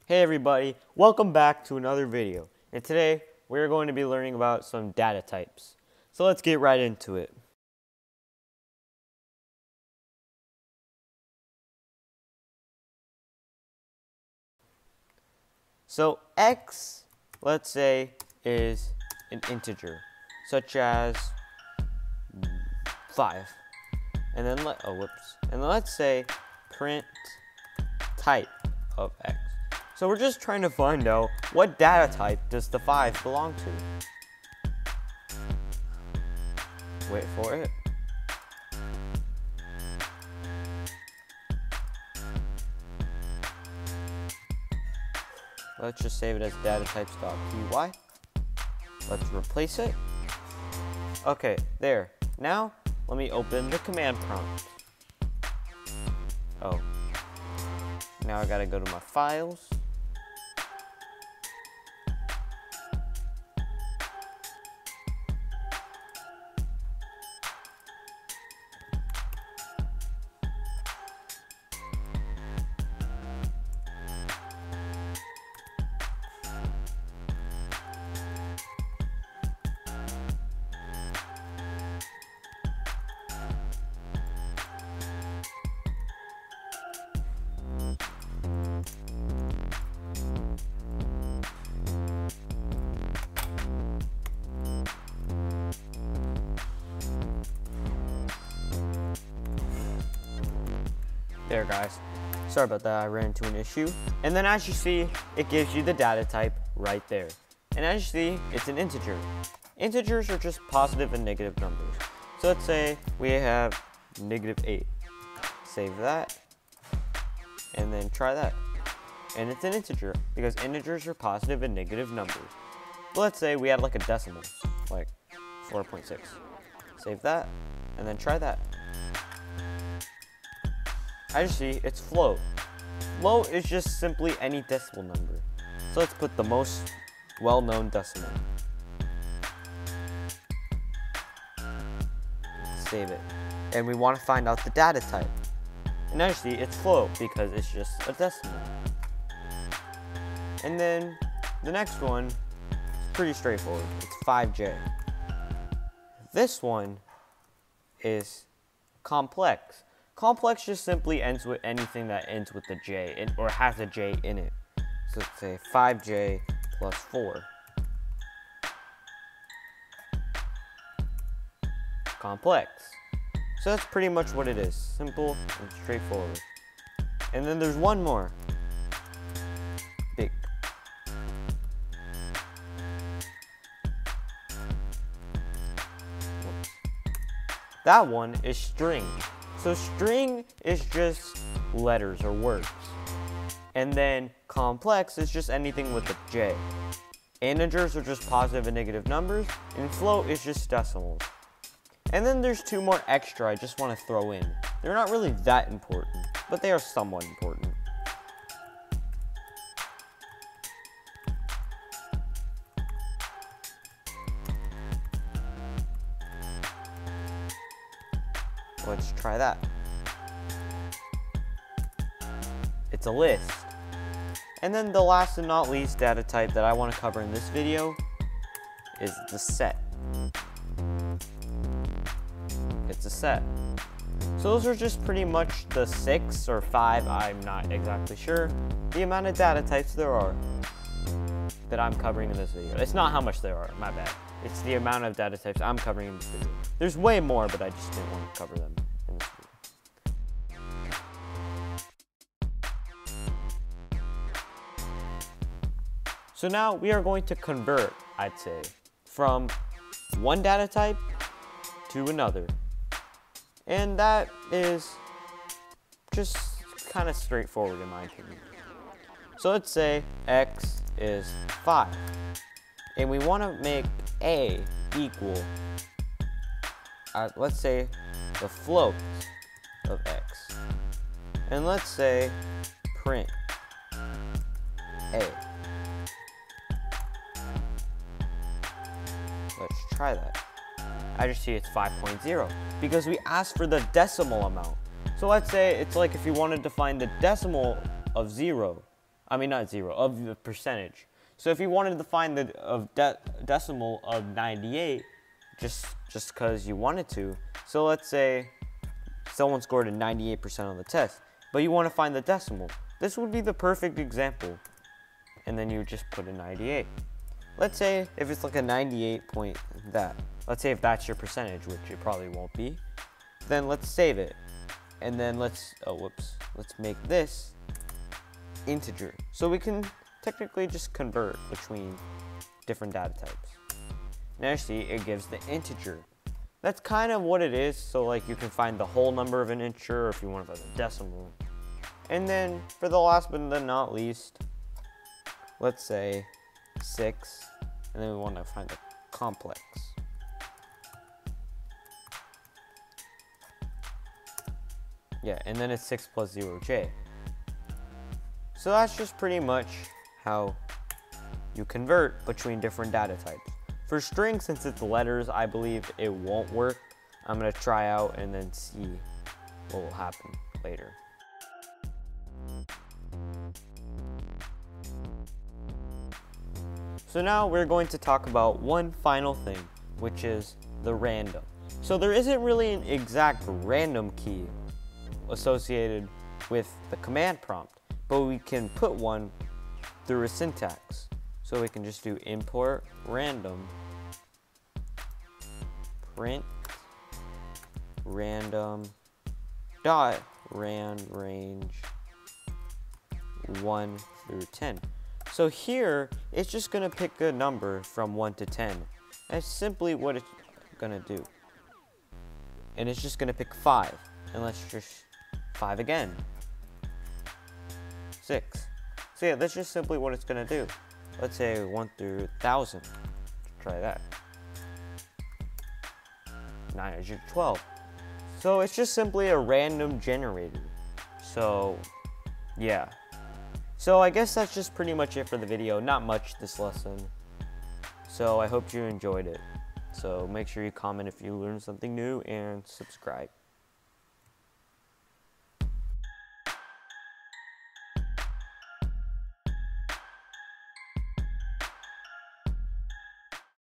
Hey everybody, welcome back to another video. And today we're going to be learning about some data types. So let's get right into it. So x, let's say, is an integer, such as 5. And then let's say print type of x. So we're just trying to find out what data type does the 5 belong to. Wait for it. Let's just save it as datatypes.py. Let's replace it. Okay, there. Now, let me open the command prompt. Oh. Now I gotta go to my files. There guys, sorry about that, I ran into an issue. And then as you see, it gives you the data type right there. And as you see, it's an integer. Integers are just positive and negative numbers. So let's say we have -8. Save that, and then try that. And it's an integer, because integers are positive and negative numbers. But let's say we had like a decimal, like 4.6. Save that, and then try that. As you see, it's float. Float is just simply any decimal number. So let's put the most well-known decimal. Save it. And we want to find out the data type. And as you see, it's float because it's just a decimal. And then the next one is pretty straightforward. It's 5J. This one is complex. Complex just simply ends with anything that ends with the J or has a J in it. So let's say 5J plus 4. Complex. So that's pretty much what it is. Simple and straightforward. And then there's one more. Big. That one is string. So string is just letters or words. And then complex is just anything with a J. Integers are just positive and negative numbers, and float is just decimals. And then there's two more extra I just want to throw in. They're not really that important, but they are somewhat important. Let's try that. It's a list. And then the last and not least data type that I want to cover in this video is the set. It's a set. So those are just pretty much the 6 or 5, I'm not exactly sure, the amount of data types there are that I'm covering in this video. It's not how much there are, my bad. It's the amount of data types I'm covering in this video. There's way more, but I just didn't want to cover them in this video. So now we are going to convert, I'd say, from one data type to another. And that is just kind of straightforward in my opinion. So let's say x is 5. And we want to make a equal, let's say, the float of x. And let's say print a. Let's try that. I just see it's 5.0 because we asked for the decimal amount. So let's say it's like if you wanted to find the decimal of 0, I mean, not zero, of the percentage. So if you wanted to find the decimal of 98, just because you wanted to. So let's say someone scored a 98% on the test, but you want to find the decimal. This would be the perfect example. And then you just put a 98. Let's say if it's like a 98 point that. Let's say if that's your percentage, which it probably won't be. Then let's save it. And then let's make this integer. So we can technically just convert between different data types. Now you see it gives the integer. That's kind of what it is. So like you can find the whole number of an integer, or if you want to find the decimal. And then for the last but not least, let's say 6, and then we want to find the complex. Yeah, and then it's 6 plus 0j. So that's just pretty much how you convert between different data types. For string, since it's letters, I believe it won't work. I'm gonna try out and then see what will happen later. So now we're going to talk about one final thing, which is the random. So there isn't really an exact random key associated with the command prompt, but we can put one through a syntax. So we can just do import random print random dot rand range 1 through 10. So here, it's just gonna pick a number from 1 to 10. That's simply what it's gonna do. And it's just gonna pick 5. And let's just 5 again. 6. So yeah, that's just simply what it's gonna do. Let's say 1 through 1,000. Try that. 912. So it's just simply a random generator. So yeah. So I guess that's just pretty much it for the video. Not much this lesson. So I hope you enjoyed it. So make sure you comment if you learned something new and subscribe.